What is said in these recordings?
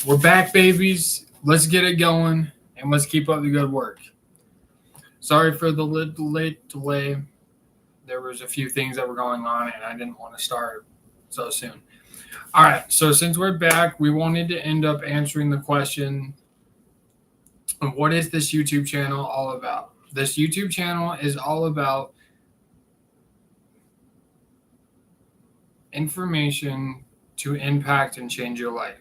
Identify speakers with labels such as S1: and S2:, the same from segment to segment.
S1: We're back, babies. Let's get it going, and let's keep up the good work. Sorry for the late delay. There was a few things that were going on, and I didn't want to start so soon. All right, so since we're back, we wanted to end up answering the question of what is this YouTube channel all about? This YouTube channel is all about information to impact and change your life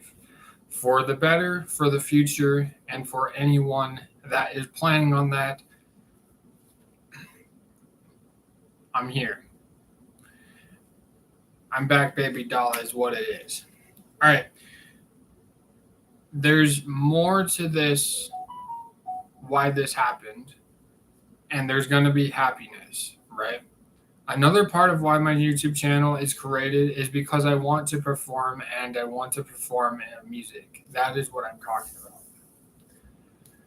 S1: for the better, for the future, and for anyone that is planning on that. I'm here. I'm back, baby doll, is what it is. All right. There's more to this, why this happened, and there's going to be happiness, right? Another part of why my YouTube channel is created is because I want to perform, and I want to perform in music. That is what I'm talking about.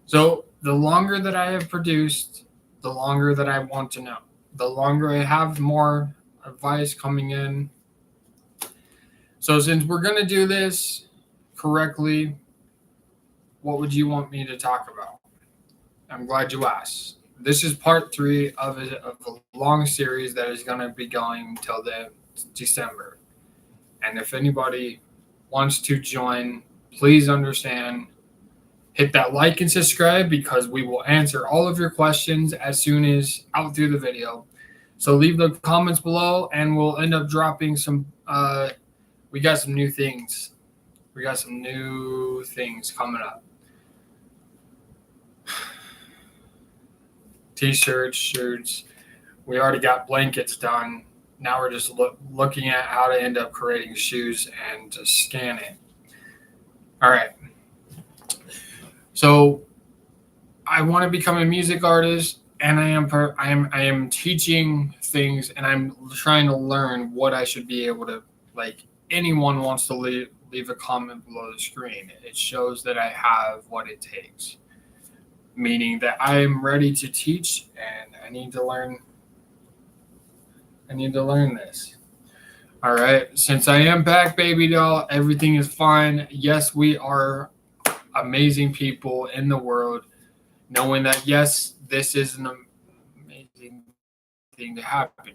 S1: So the longer that I have produced, the longer that I want to know. The longer I have more advice coming in. So since we're going to do this correctly, what would you want me to talk about? I'm glad you asked. This is part 3 of a long series that is going to be going till the December. And if anybody wants to join, please understand, hit that like and subscribe because we will answer all of your questions as soon as out through the video. So leave the comments below and we'll end up dropping some, we got some new things. We got some new things coming up. T-shirts, shirts. We already got blankets done. Now we're just looking at how to end up creating shoes and to scan it. All right. So I want to become a music artist, and I am teaching things, and I'm trying to learn what I should be able to, like, anyone wants to leave a comment below the screen. It shows that I have what it takes. Meaning that I am ready to teach and I need to learn this. All right. Since I am back, baby doll, everything is fine. Yes, we are amazing people in the world. Knowing that, yes, this is an amazing thing to happen.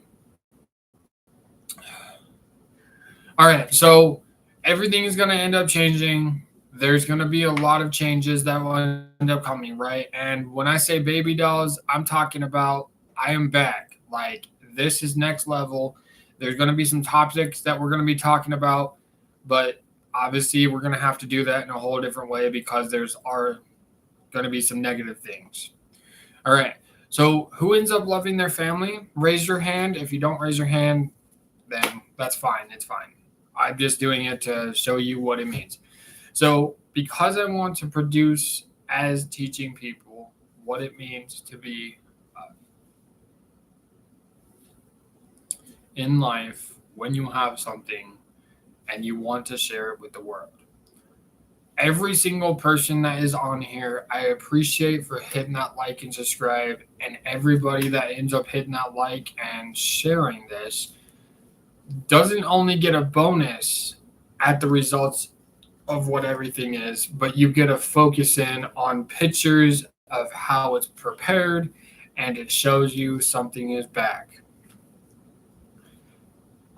S1: All right. So everything is going to end up changing. There's going to be a lot of changes that will end up coming, right? And when I say baby dolls, I'm talking about I am back. Like, this is next level. There's going to be some topics that we're going to be talking about, but obviously we're going to have to do that in a whole different way because there's going to be some negative things. All right. So who ends up loving their family? Raise your hand. If you don't raise your hand, then that's fine. It's fine. I'm just doing it to show you what it means. So because I want to produce as teaching people what it means to be in life when you have something and you want to share it with the world. Every single person that is on here, I appreciate for hitting that like and subscribe, and everybody that ends up hitting that like and sharing this doesn't only get a bonus at the results of what everything is, but you get to focus in on pictures of how it's prepared, and it shows you something is back.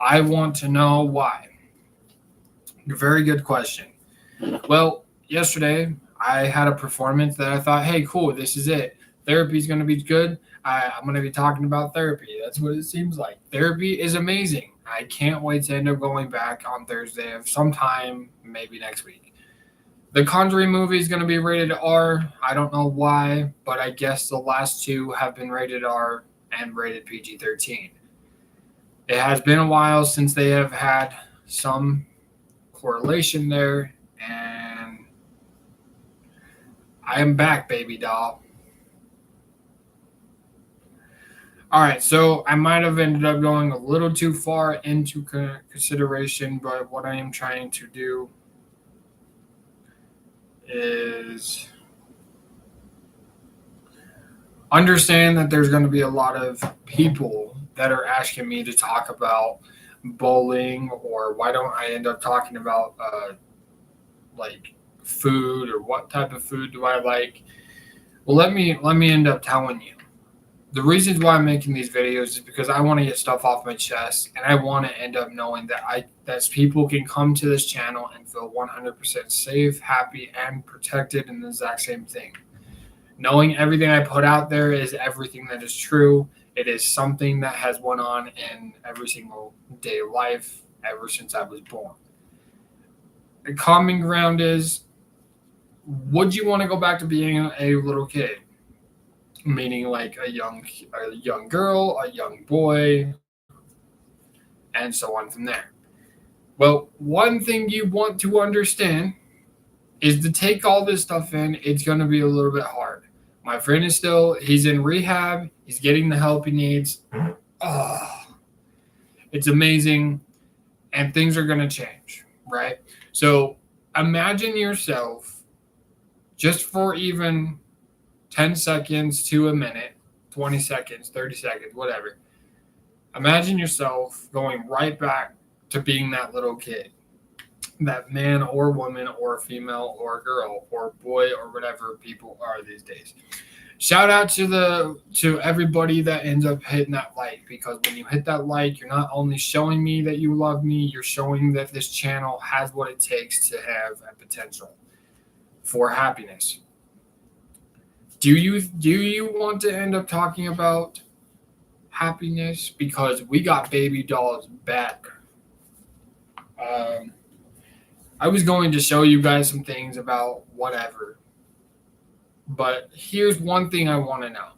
S1: I want to know why. Very good question. Well, yesterday I had a performance that I thought, hey, cool, this is it. Therapy is going to be good. I'm going to be talking about therapy. That's what it seems like. Therapy is amazing. I can't wait to end up going back on Thursday of sometime, maybe next week. The Conjuring movie is going to be rated R. I don't know why, but I guess the last 2 have been rated R and rated PG-13. It has been a while since they have had some correlation there, and I am back, baby doll. All right, so I might have ended up going a little too far into consideration, but what I am trying to do is understand that there's going to be a lot of people that are asking me to talk about bowling, or why don't I end up talking about like food or what type of food do I like? Well, let me end up telling you. The reasons why I'm making these videos is because I want to get stuff off my chest, and I want to end up knowing that people can come to this channel and feel 100% safe, happy, and protected in the exact same thing. Knowing everything I put out there is everything that is true. It is something that has went on in every single day of life ever since I was born. The common ground is, would you want to go back to being a little kid? Meaning like a young girl, a young boy, and so on from there. Well, one thing you want to understand is to take all this stuff in, it's going to be a little bit hard. My friend is he's in rehab. He's getting the help he needs. Oh, it's amazing. And things are going to change, right? So imagine yourself, just for even 10 seconds to a minute, 20 seconds, 30 seconds, whatever. Imagine yourself going right back to being that little kid, that man or woman or female or girl or boy or whatever people are these days. Shout out to everybody that ends up hitting that like, because when you hit that like, you're not only showing me that you love me, you're showing that this channel has what it takes to have a potential for happiness. Do you want to end up talking about happiness? Because we got baby dolls back. I was going to show you guys some things about whatever, but here's one thing I want to know.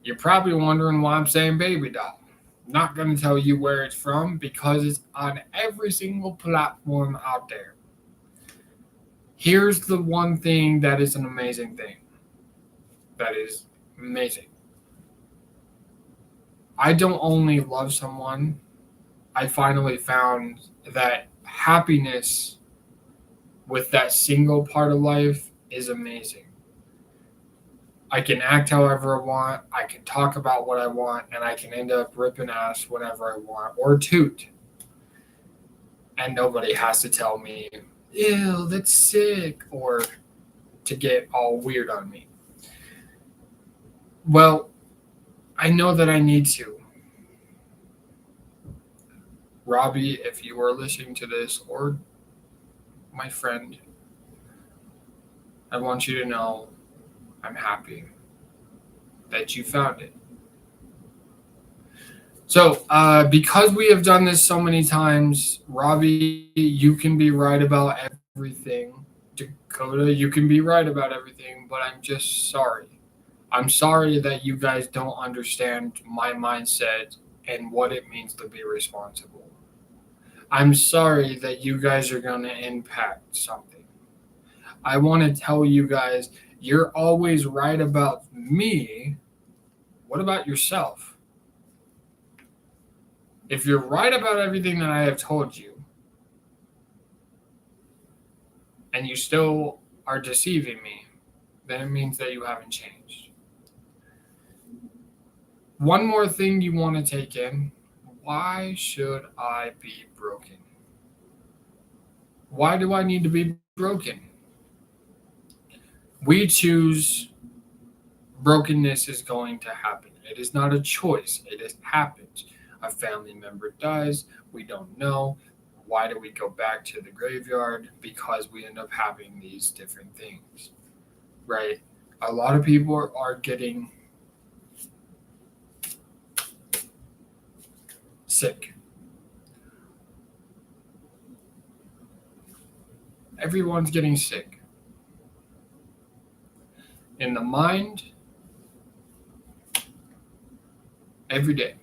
S1: You're probably wondering why I'm saying baby doll. I'm not going to tell you where it's from because it's on every single platform out there. Here's the one thing that is an amazing thing. That is amazing. I don't only love someone. I finally found that happiness with that single part of life is amazing. I can act however I want. I can talk about what I want, and I can end up ripping ass whenever I want, or toot. And nobody has to tell me, ew, that's sick, or to get all weird on me. Well, I know that I need to. Robbie, if you are listening to this, or my friend, I want you to know I'm happy that you found it. So, because we have done this so many times, Robbie, you can be right about everything. Dakota, you can be right about everything, but I'm just sorry. I'm sorry that you guys don't understand my mindset and what it means to be responsible. I'm sorry that you guys are going to impact something. I want to tell you guys, you're always right about me. What about yourself? If you're right about everything that I have told you, and you still are deceiving me, then it means that you haven't changed. One more thing you want to take in. Why should I be broken? Why do I need to be broken? We choose brokenness is going to happen. It is not a choice. It has happened. A family member dies. We don't know. Why do we go back to the graveyard? Because we end up having these different things, right? A lot of people are getting sick. Everyone's getting sick. In the mind, every day.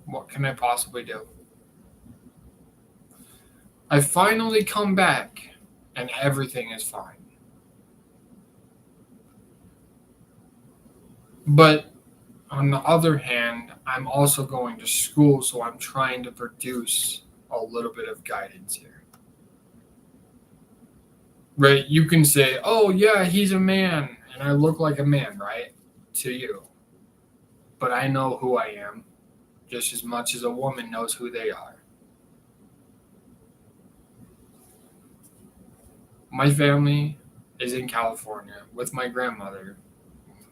S1: What can I possibly do? I finally come back and everything is fine. But on the other hand, I'm also going to school, so I'm trying to produce a little bit of guidance here. Right? You can say, oh, yeah, he's a man, and I look like a man, right? To you. But I know who I am. just as much as a woman knows who they are. My family is in California with my grandmother.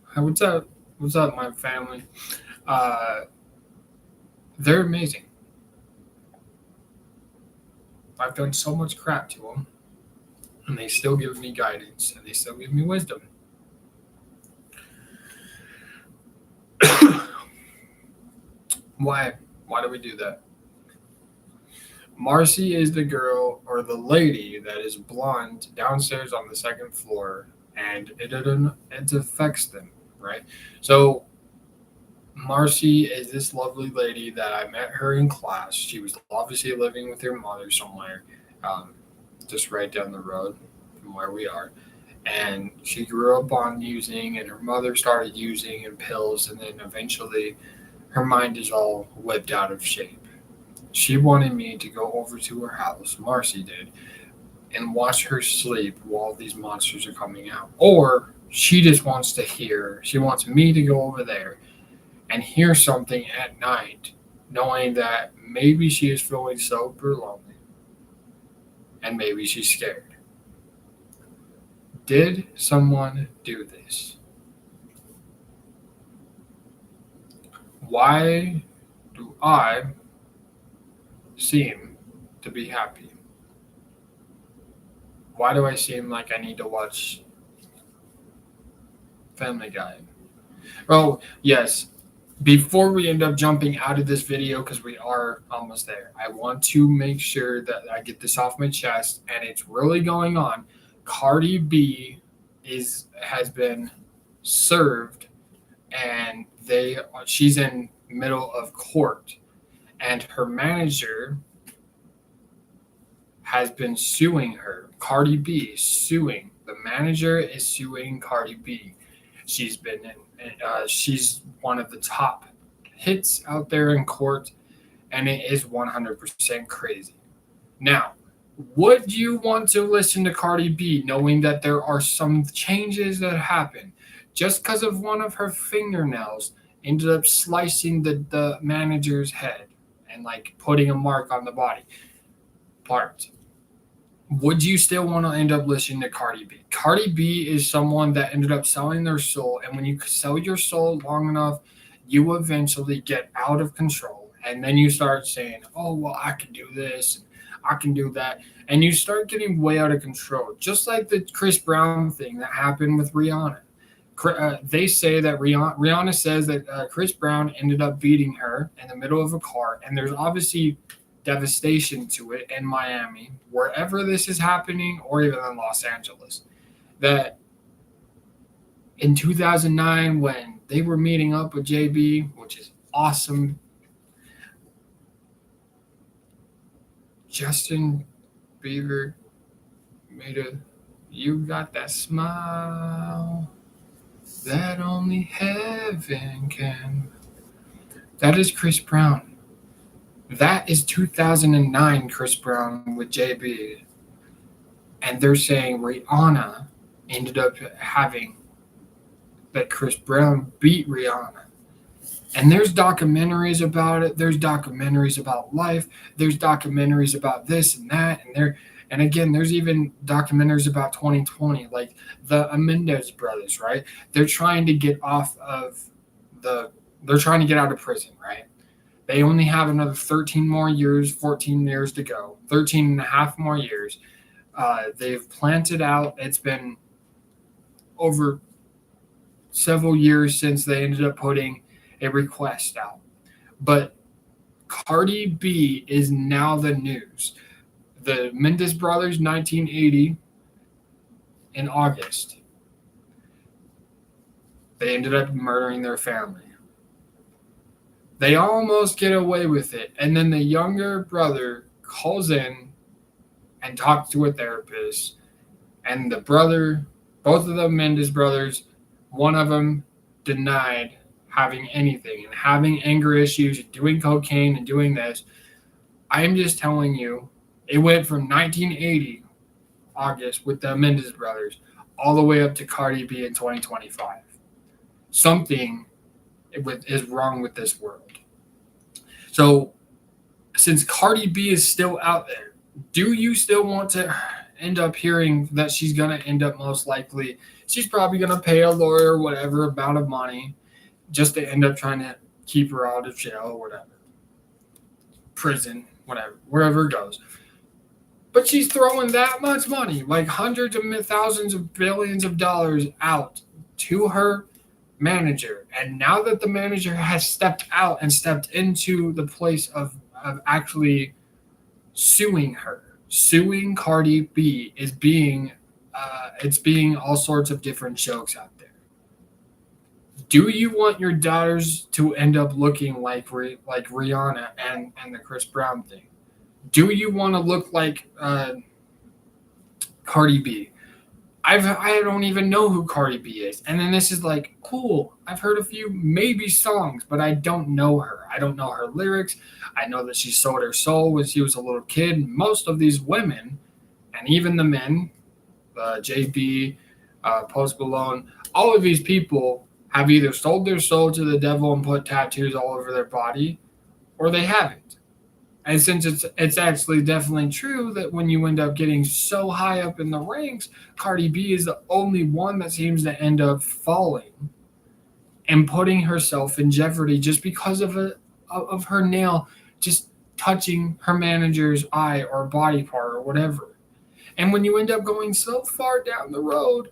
S1: Hi, what's up? What's up, my family? Uh, they're amazing. I've done so much crap to them, and they still give me guidance, and they still give me wisdom. Why? Why do we do that? Marcy is the girl or the lady that is blonde downstairs on the second floor, and it affects them, right? So Marcy is this lovely lady that I met her in class. She was obviously living with her mother somewhere, um, just right down the road from where we are. And she grew up on using, and her mother started using and pills, and then eventually her mind is all whipped out of shape. She wanted me to go over to her house, Marcy did, and watch her sleep while these monsters are coming out. Or she just wants to hear, she wants me to go over there and hear something at night, knowing that maybe she is feeling super lonely and maybe she's scared. Did someone do this? Why do I seem to be happy? Why do I seem like I need to watch Family Guy? Oh, yes. Before we end up jumping out of this video, because we are almost there, I want to make sure that I get this off my chest, and it's really going on. Cardi B has been served, and she's in middle of court, and her manager has been suing her. Cardi B suing. The manager is suing Cardi B. She's she's one of the top hits out there in court, and it is 100% crazy. Now, would you want to listen to Cardi B knowing that there are some changes that happen just because of one of her fingernails ended up slicing the manager's head and like putting a mark on the body part? Would you still want to end up listening to Cardi B? Cardi B is someone that ended up selling their soul, and when you sell your soul long enough, you eventually get out of control, and then you start saying, "Oh, well, I can do this, and I can do that," and you start getting way out of control, just like the Chris Brown thing that happened with Rihanna. They say that Rihanna says that Chris Brown ended up beating her in the middle of a car, and there's obviously devastation to it in Miami, wherever this is happening, or even in Los Angeles. That in 2009, when they were meeting up with JB, which is awesome, Justin Bieber made "You Got That Smile That Only Heaven Can." That is Chris Brown. That is 2009 Chris Brown with JB. And they're saying Rihanna ended up having that Chris Brown beat Rihanna. And there's documentaries about it. There's documentaries about life. There's documentaries about this and that. And again, there's even documentaries about 2020, like the Menendez brothers, right? They're trying to get they're trying to get out of prison, right? They only have another 13 more years, 14 years to go, 13 and a half more years. They've planted out. It's been over several years since they ended up putting a request out. But Cardi B is now the news. The Menendez brothers, 1980, in August, they ended up murdering their family. They almost get away with it. And then the younger brother calls in and talks to a therapist. And the brother, both of the Menendez brothers, one of them denied having anything and having anger issues and doing cocaine and doing this. I am just telling you, it went from 1980, August, with the Menendez brothers, all the way up to Cardi B in 2025. Something is wrong with this world. So since Cardi B is still out there, do you still want to end up hearing that she's going to end up most likely, she's probably going to pay a lawyer whatever amount of money just to end up trying to keep her out of jail or whatever, prison, whatever, wherever it goes. But she's throwing that much money, like hundreds of thousands of billions of dollars out to her manager. And now that the manager has stepped out and stepped into the place of actually suing her, suing Cardi B is being, it's being all sorts of different jokes out there. Do you want your daughters to end up looking like Rihanna and the Chris Brown thing? Do you want to look like Cardi B? I don't even know who Cardi B is. And then this is like, cool. I've heard a few maybe songs, but I don't know her. I don't know her lyrics. I know that she sold her soul when she was a little kid. Most of these women, and even the men, JB, Post Malone, all of these people have either sold their soul to the devil and put tattoos all over their body, or they haven't. And since it's actually definitely true that when you end up getting so high up in the ranks, Cardi B is the only one that seems to end up falling and putting herself in jeopardy just because of her nail just touching her manager's eye or body part or whatever. And when you end up going so far down the road,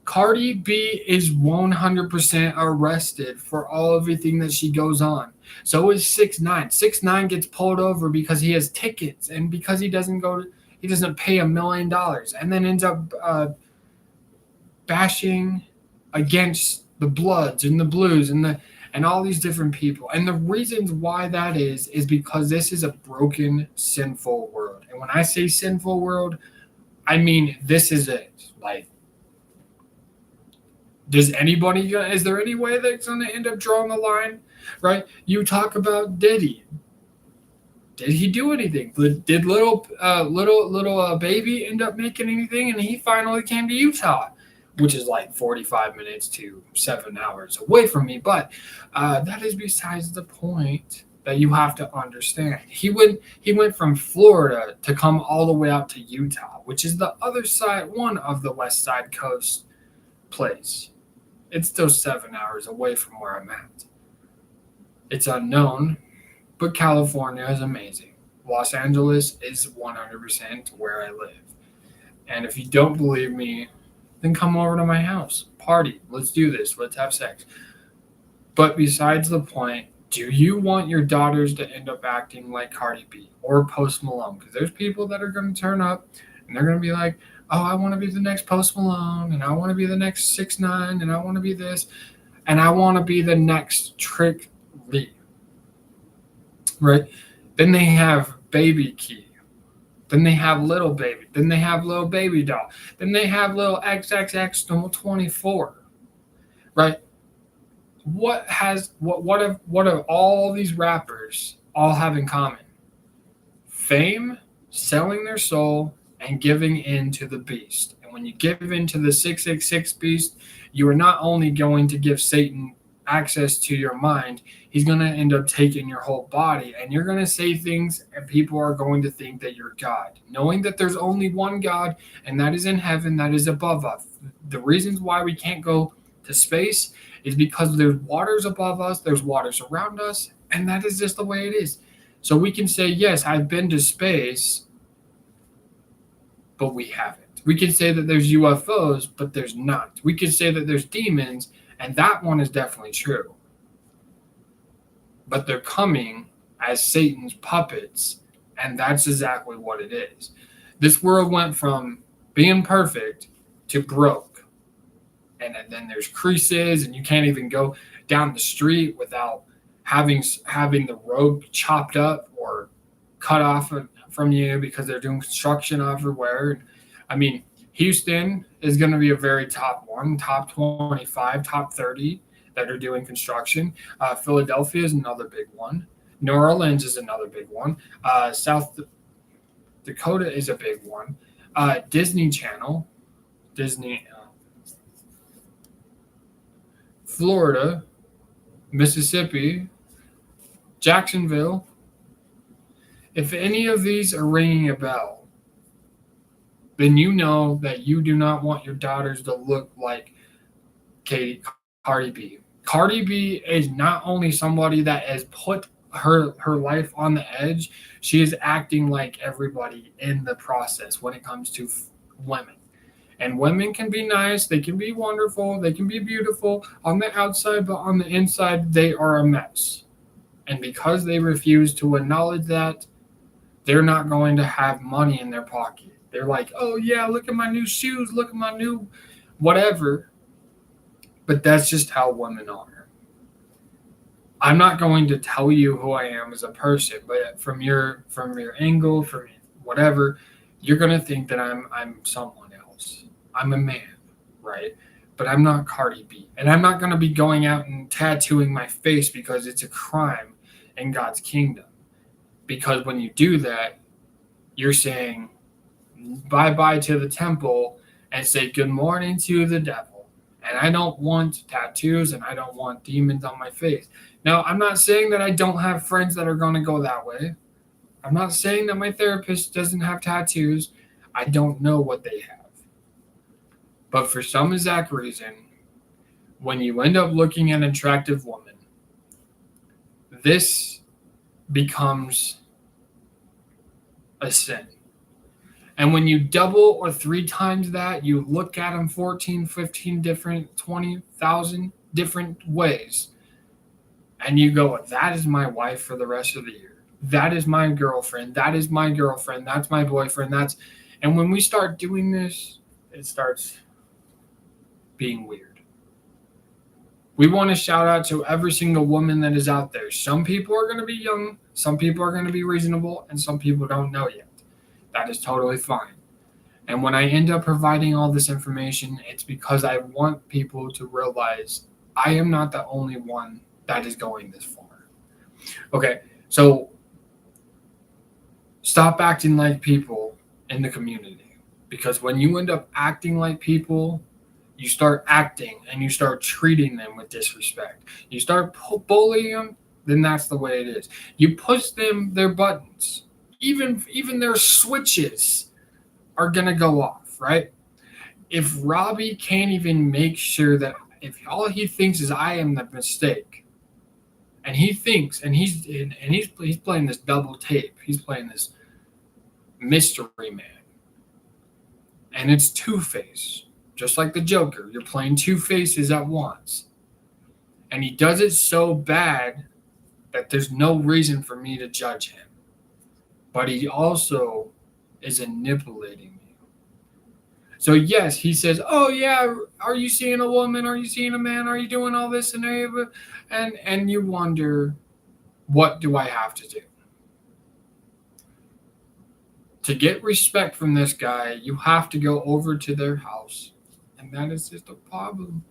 S1: Cardi B is 100% arrested for everything that she goes on. So is 6ix9ine. 6ix9ine gets pulled over because he has tickets and because he doesn't pay $1 million, and then ends up bashing against the Bloods and the Blues and all these different people. And the reasons why that is because this is a broken, sinful world. And when I say sinful world, I mean this is it. Like, is there any way that's going to end up drawing a line, right? You talk about Diddy. Did he do anything? Did little baby end up making anything? And he finally came to Utah, which is like 45 minutes to 7 hours away from me. But that is besides the point that you have to understand. He went from Florida to come all the way out to Utah, which is the other side, one of the West Side Coast place. It's still 7 hours away from where I'm at. It's unknown, but California is amazing. Los Angeles is 100% where I live. And if you don't believe me, then come over to my house. Party. Let's do this. Let's have sex. But besides the point, do you want your daughters to end up acting like Cardi B or Post Malone? Because there's people that are going to turn up and they're going to be like, oh, I want to be the next Post Malone, and I want to be the next 6ix9ine, and I want to be this, and I want to be the next Trick Lee. Right? Then they have Baby Key. Then they have Little Baby. Then they have Little Baby Doll. Then they have Little XXX24. Right? What have all these rappers all have in common? Fame, selling their soul, and giving in to the beast. And when you give in to the 666 beast, you are not only going to give Satan access to your mind, he's going to end up taking your whole body, and you're going to say things and people are going to think that you're God, knowing that there's only one God, and that is in heaven, that is above us. The reasons why we can't go to space is because there's waters above us, there's waters around us, and that is just the way it is. So we can say, yes, I've been to space, but we haven't. We can say that there's UFOs, but there's not. We can say that there's demons, and that one is definitely true. But they're coming as Satan's puppets, and that's exactly what it is. This world went from being perfect to broke. And then there's creases, and you can't even go down the street without having the road chopped up or cut off from you because they're doing construction everywhere. I mean, Houston is going to be a very top one, top 25, top 30 that are doing construction. Philadelphia is another big one. New Orleans is another big one. South Dakota is a big one. Disney Channel, Florida, Mississippi, Jacksonville, If any of these are ringing a bell, then you know that you do not want your daughters to look like Cardi B. Cardi B is not only somebody that has put her life on the edge, she is acting like everybody in the process when it comes to women. And women can be nice, they can be wonderful, they can be beautiful on the outside, but on the inside, they are a mess. And because they refuse to acknowledge that, they're not going to have money in their pocket. They're like, oh, yeah, look at my new shoes, look at my new whatever. But that's just how women are. I'm not going to tell you who I am as a person, but from your angle, from whatever, you're going to think that I'm someone else. I'm a man, right? But I'm not Cardi B. And I'm not going to be going out and tattooing my face because it's a crime in God's kingdom. Because when you do that, you're saying bye-bye to the temple and say good morning to the devil. And I don't want tattoos and I don't want demons on my face. Now, I'm not saying that I don't have friends that are going to go that way. I'm not saying that my therapist doesn't have tattoos. I don't know what they have. But for some exact reason, when you end up looking at an attractive woman, this becomes a sin. And when you double or 3 times that, you look at them 14, 15 different, 20,000 different ways. And you go, that is my wife for the rest of the year. That is my girlfriend. That is my girlfriend. That's my boyfriend. And when we start doing this, it starts being weird. We want to shout out to every single woman that is out there. Some people are going to be young. Some people are going to be reasonable. And some people don't know yet. That is totally fine. And when I end up providing all this information, it's because I want people to realize I am not the only one that is going this far. Okay, so stop acting like people in the community. Because when you end up acting like people, you start acting and you start treating them with disrespect. You start bullying them, then that's the way it is. You push them their buttons. Even their switches are going to go off, right? If Robbie can't even make sure that if all he thinks is I am the mistake, and he thinks, and he's playing this double tape. He's playing this mystery man. And it's Two-Face. Just like the Joker. You're playing two faces at once. And he does it so bad that there's no reason for me to judge him. But he also is manipulating you. So yes, he says, oh yeah, are you seeing a woman? Are you seeing a man? Are you doing all this? And you wonder, what do I have to do? To get respect from this guy, you have to go over to their house. And that is just a problem.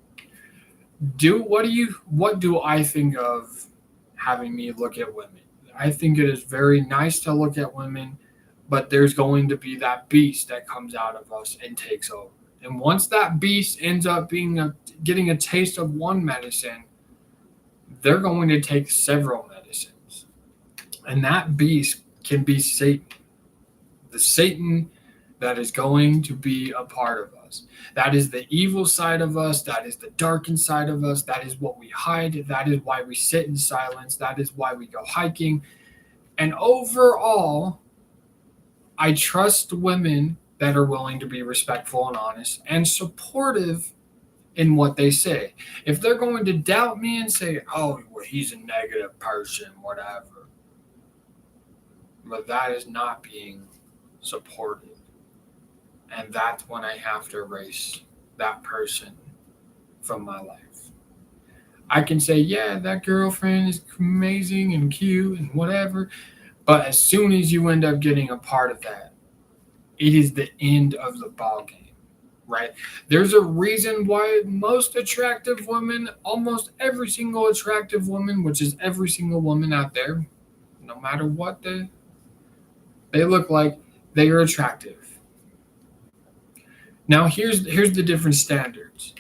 S1: What do I think of having me look at women? I think it is very nice to look at women, but there's going to be that beast that comes out of us and takes over. And once that beast ends up getting a taste of one medicine, they're going to take several medicines. And that beast can be Satan. The Satan that is going to be a part of us. That is the evil side of us. That is the darkened side of us. That is what we hide. That is why we sit in silence. That is why we go hiking. And overall, I trust women that are willing to be respectful and honest and supportive in what they say. If they're going to doubt me and say, oh, well, he's a negative person, whatever. But that is not being supportive. And that's when I have to erase that person from my life. I can say, yeah, that girlfriend is amazing and cute and whatever. But as soon as you end up getting a part of that, it is the end of the ball game, right? There's a reason why most attractive women, almost every single attractive woman, which is every single woman out there, no matter what they look like, they are attractive. Now, here's the different standards.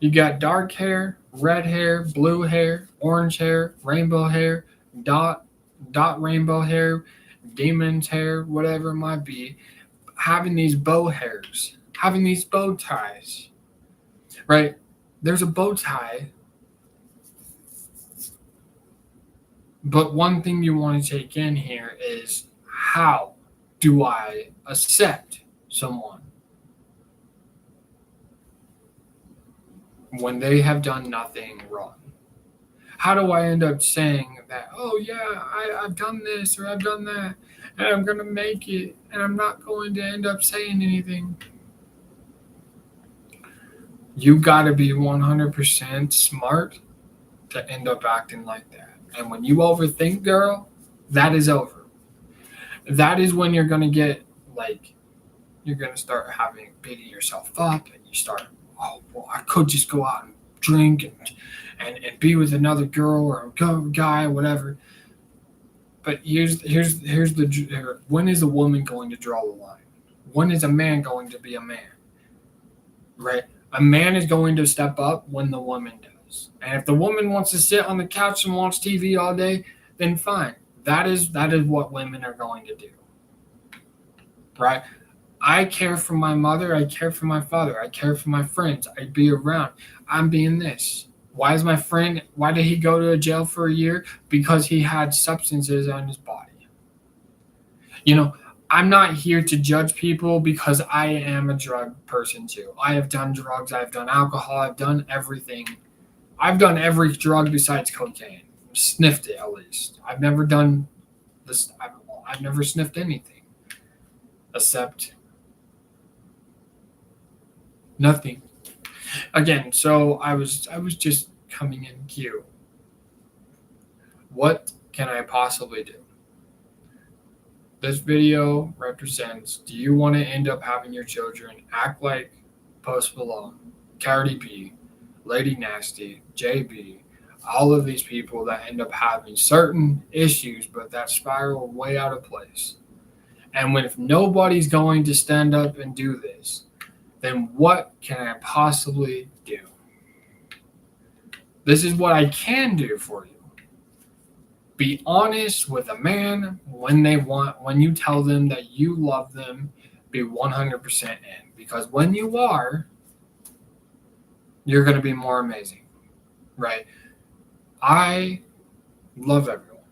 S1: You got dark hair, red hair, blue hair, orange hair, rainbow hair, dot rainbow hair, demon's hair, whatever it might be, having these bow hairs, having these bow ties, right? There's a bow tie, but one thing you want to take in here is, how do I accept someone when they have done nothing wrong? How do I end up saying that, oh yeah, I've done this or I've done that, and I'm going to make it, and I'm not going to end up saying anything? You got to be 100% smart to end up acting like that. And when you overthink, girl, that is over. That is when you're going to get, like, you're going to start having beating yourself up, and you start, oh, well, I could just go out and drink and be with another girl or a guy, whatever. But here's the, when is a woman going to draw the line? When is a man going to be a man? Right? A man is going to step up when the woman does. And if the woman wants to sit on the couch and watch TV all day, then fine. That is what women are going to do. Right? I care for my mother. I care for my father. I care for my friends. I'd be around. I'm being this. Why did he go to a jail for a year? Because he had substances on his body. I'm not here to judge people, because I am a drug person too. I have done drugs. I've done alcohol. I've done everything. I've done every drug besides cocaine. Sniffed it, at least. I've never done this. I've never sniffed anything except nothing. Again, so I was just coming in cue. What can I possibly do? This video represents, do you want to end up having your children act like Post Malone, Cardi B, Lady Nasty, JB, all of these people that end up having certain issues, but that spiral way out of place? And if nobody's going to stand up and do this, then what can I possibly do? This is what I can do for you. Be honest with a man when you tell them that you love them, be 100% in. Because when you are, you're going to be more amazing, right? I love everyone.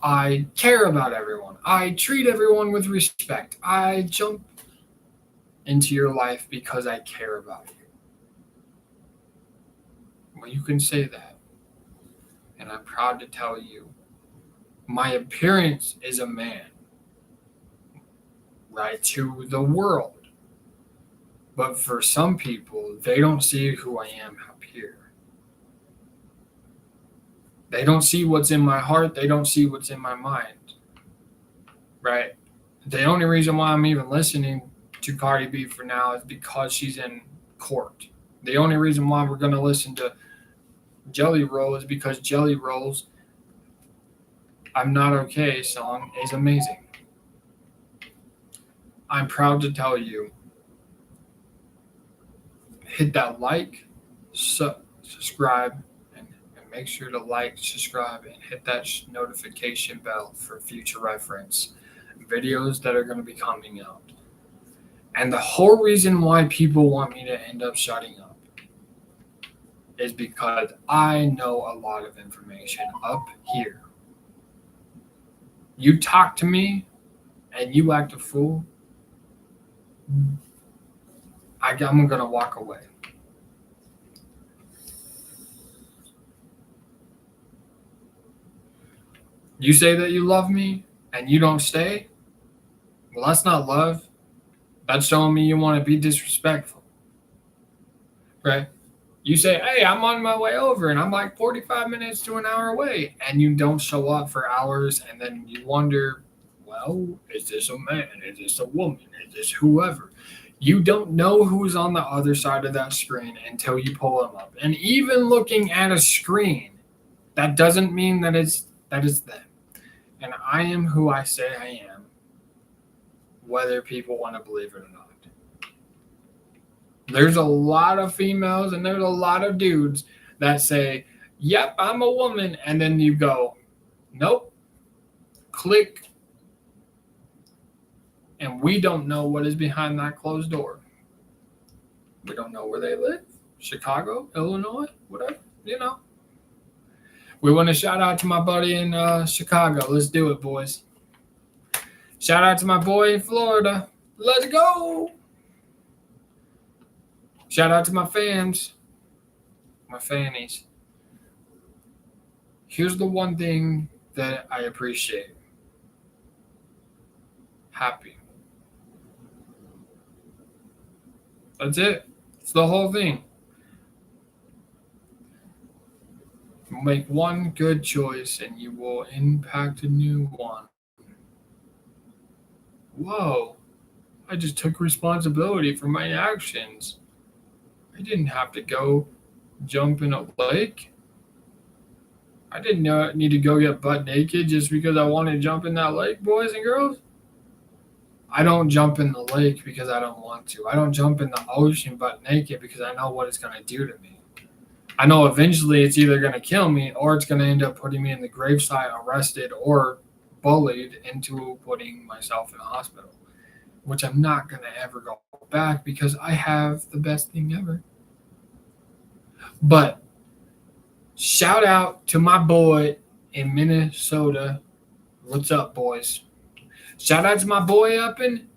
S1: I care about everyone. I treat everyone with respect. I jump into your life because I care about you. Well, you can say that. And I'm proud to tell you, my appearance is a man, right, to the world. But for some people, they don't see who I am up here. They don't see what's in my heart. They don't see what's in my mind, right? The only reason why I'm even listening to Cardi B for now is because she's in court. The only reason why we're going to listen to Jelly Roll is because Jelly Roll's I'm Not Okay song is amazing. I'm proud to tell you, hit that like, subscribe, and make sure to like, subscribe, and hit that notification bell for future reference videos that are going to be coming out. And the whole reason why people want me to end up shutting up is because I know a lot of information up here. You talk to me and you act a fool, I'm going to walk away. You say that you love me and you don't stay? Well, that's not love. That's showing me you want to be disrespectful. Right? You say, hey, I'm on my way over, and I'm like 45 minutes to an hour away, and you don't show up for hours, and then you wonder, well, is this a man? Is this a woman? Is this whoever? You don't know who's on the other side of that screen until you pull them up. And even looking at a screen, that doesn't mean that is them. And I am who I say I am, whether people want to believe it or not. There's a lot of females and there's a lot of dudes that say, yep, I'm a woman. And then you go, nope, click, and we don't know what is behind that closed door. We don't know where they live. Chicago, Illinois, whatever, We want to shout out to my buddy in Chicago. Let's do it, boys. Shout out to my boy in Florida. Let's go. Shout out to my fams, my fannies. Here's the one thing that I appreciate. Happy. That's it. It's the whole thing. Make one good choice and you will impact a new one. Whoa. I just took responsibility for my actions. I didn't have to go jump in a lake. I didn't need to go get butt naked just because I wanted to jump in that lake, boys and girls. I don't jump in the lake because I don't want to. I don't jump in the ocean butt naked because I know what it's going to do to me. I know eventually it's either going to kill me or it's going to end up putting me in the gravesite, arrested, or bullied into putting myself in a hospital, which I'm not going to ever go back because I have the best thing ever. But shout out to my boy in Minnesota. What's up, boys? Shout out to my boy up in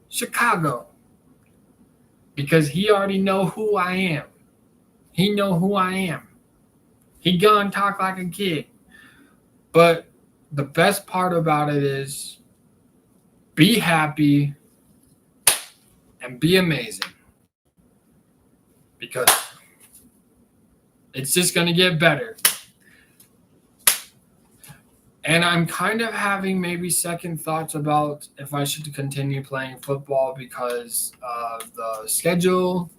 S1: Chicago because he already know who I am. He know who I am. He gonna talk like a kid. But the best part about it is be happy and be amazing because it's just going to get better. And I'm kind of having maybe second thoughts about if I should continue playing football because of the schedule,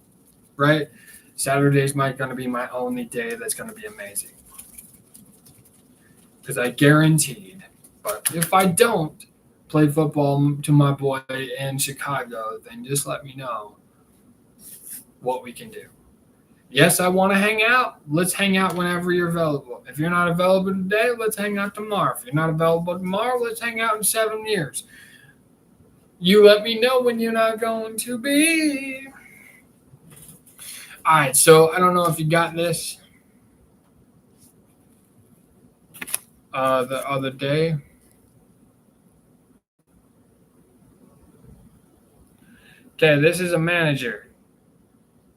S1: right? Saturdays might going to be my only day that's going to be amazing. Because I guaranteed. But if I don't play football to my boy in Chicago, then just let me know what we can do. Yes, I want to hang out. Let's hang out whenever you're available. If you're not available today, let's hang out tomorrow. If you're not available tomorrow, let's hang out in 7 years. You let me know when you're not going to be. All right, so I don't know if you got this the other day. Okay, this is a manager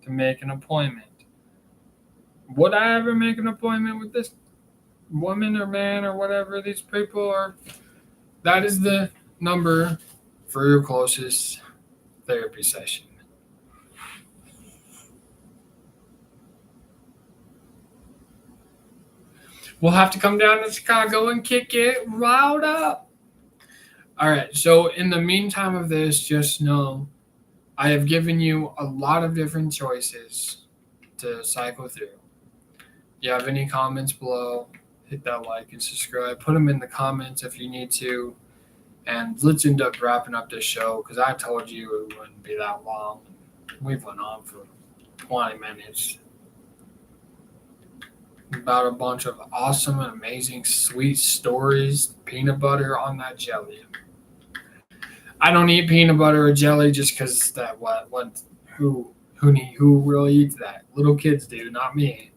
S1: to make an appointment. Would I ever make an appointment with this woman or man or whatever these people are? That is the number for your closest therapy session. We'll have to come down to Chicago and kick it riled up. All right, so in the meantime of this, just know I have given you a lot of different choices to cycle through. If you have any comments below, hit that like and subscribe. Put them in the comments if you need to. And let's end up wrapping up this show because I told you it wouldn't be that long. We've went on for 20 minutes about a bunch of awesome and amazing sweet stories. Peanut butter on that jelly. I don't eat peanut butter or jelly just because that who really eats that? Little kids do, not me.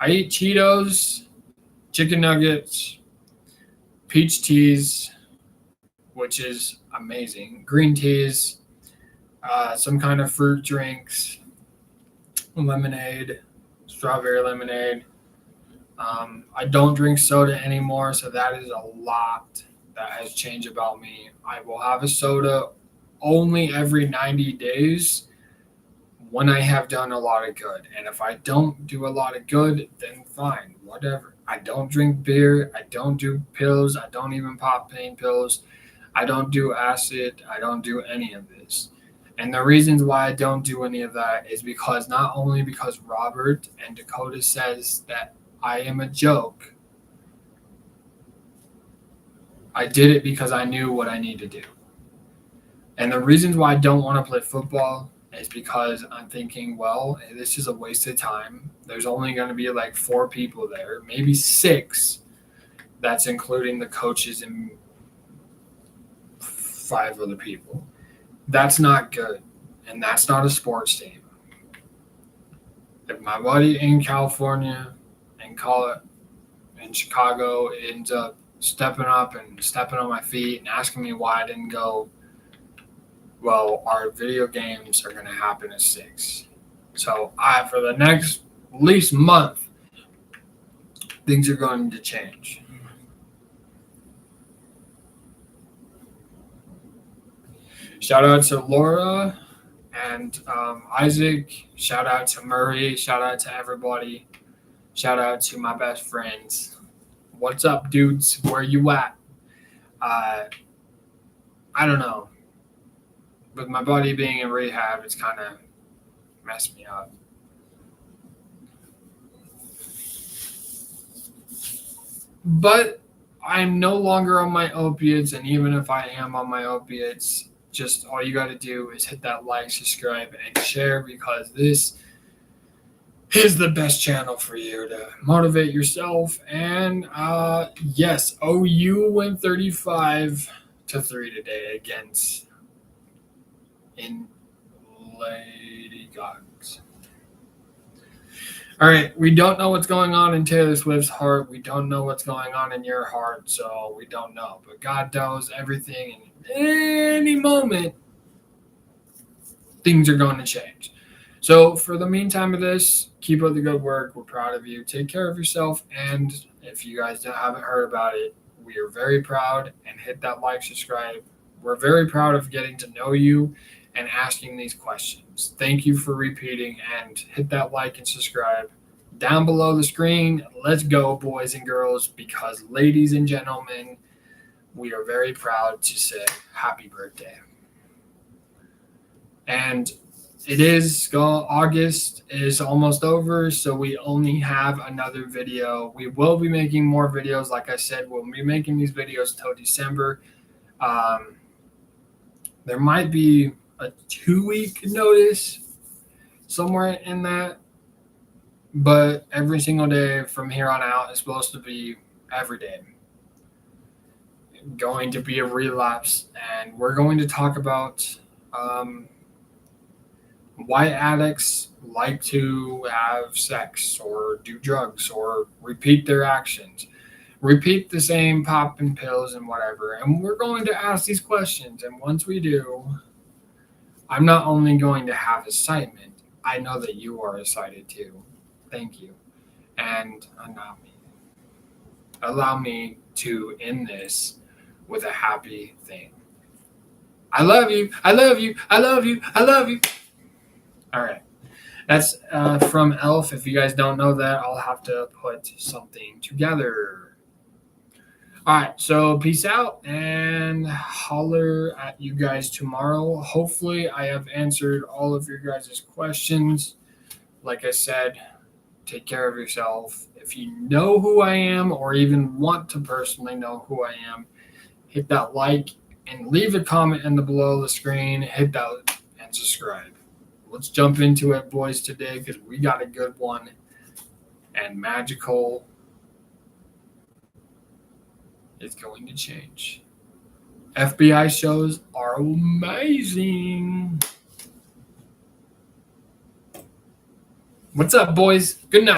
S1: I eat Cheetos, chicken nuggets, peach teas, which is amazing, green teas, some kind of fruit drinks, lemonade, strawberry lemonade. I don't drink soda anymore, so that is a lot that has changed about me. I will have a soda only every 90 days when I have done a lot of good. And if I don't do a lot of good, then fine, whatever. I don't drink beer. I don't do pills. I don't even pop pain pills. I don't do acid. I don't do any of this. And the reasons why I don't do any of that is because not only because Robert and Dakota says that I am a joke, I did it because I knew what I need to do. And the reasons why I don't want to play football is because I'm thinking, well, this is a waste of time. There's only going to be like 4 people there, maybe 6. That's including the coaches and 5 other people. That's not good. And that's not a sports team. If my buddy in California and call it in Chicago ends up stepping up and stepping on my feet and asking me why I didn't go, well, our video games are going to happen at 6. So for the next at least month, things are going to change. Shout out to Laura and Isaac. Shout out to Murray. Shout out to everybody. Shout out to my best friends. What's up, dudes? Where you at? I don't know. With my buddy being in rehab, it's kind of messed me up. But I'm no longer on my opiates, and even if I am on my opiates, just all you got to do is hit that like, subscribe, and share, because this is the best channel for you to motivate yourself. And yes, OU went 35-3 today against Lady Gogs. All right, we don't know what's going on in Taylor Swift's heart. We don't know what's going on in your heart, so we don't know. But God knows everything, and any moment, things are going to change. So for the meantime of this, keep up the good work. We're proud of you. Take care of yourself. And if you guys haven't heard about it, we are very proud. And hit that like, subscribe. We're very proud of getting to know you and asking these questions. Thank you for repeating, and hit that like and subscribe down below the screen. Let's go, boys and girls, because ladies and gentlemen, we are very proud to say happy birthday. And it is August is almost over, so we only have another video. We will be making more videos. Like I said, we'll be making these videos till December. There might be a 2-week notice somewhere in that, but every single day from here on out is supposed to be every day going to be a relapse. And we're going to talk about why addicts like to have sex or do drugs or repeat their actions, repeat the same popping pills and whatever. And we're going to ask these questions, and once we do, I'm not only going to have excitement, I know that you are excited too. Thank you. And allow me to end this with a happy thing. I love you. I love you. I love you. I love you. All right. That's from Elf. If you guys don't know that, I'll have to put something together. All right, so peace out, and holler at you guys tomorrow. Hopefully, I have answered all of your guys' questions. Like I said, take care of yourself. If you know who I am, or even want to personally know who I am, hit that like and leave a comment in the below the screen. Hit that and subscribe. Let's jump into it, boys, today, because we got a good one and magical. It's going to change. FBI shows are amazing. What's up, boys? Good night.